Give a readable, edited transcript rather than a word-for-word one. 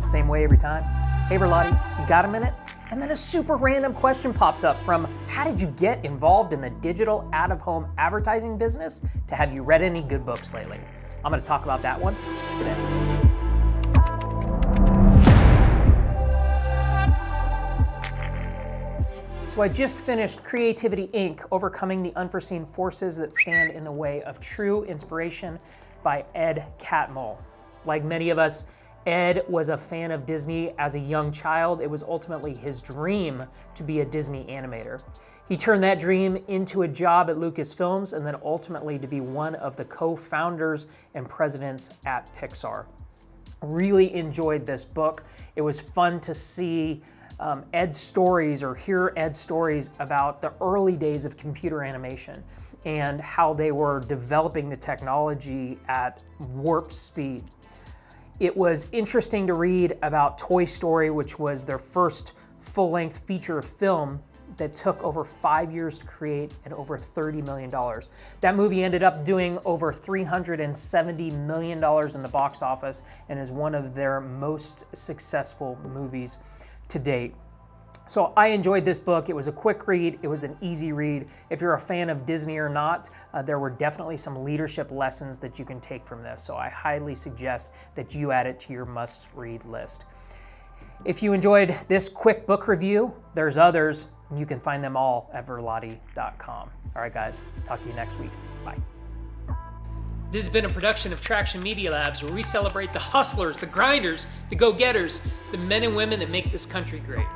happens the same way every time. Hey Verlatti, you got a minute? And then a super random question pops up from how did you get involved in the digital out-of-home advertising business to have you read any good books lately? I'm going to talk about that one today. So I just finished Creativity Inc., Overcoming the Unforeseen Forces That Stand in the Way of True Inspiration by Ed Catmull. Like many of us, Ed was a fan of Disney as a young child. It was ultimately his dream to be a Disney animator. He turned that dream into a job at Lucasfilms and then ultimately to be one of the co-founders and presidents at Pixar. Really enjoyed this book. It was fun to see Ed's stories or hear Ed's stories about the early days of computer animation and how they were developing the technology at warp speed. It was interesting to read about Toy Story, which was their first full-length feature film that took over 5 years to create and over $30 million. That movie ended up doing over $370 million in the box office and is one of their most successful movies to date. So I enjoyed this book. It was a quick read. It was an easy read. If you're a fan of Disney or not, there were definitely some leadership lessons that you can take from this. So I highly suggest that you add it to your must-read list. If you enjoyed this quick book review, there's others, and you can find them all at verlatti.com. All right, guys, talk to you next week. Bye. This has been a production of Traction Media Labs, where we celebrate the hustlers, the grinders, the go-getters, the men and women that make this country great.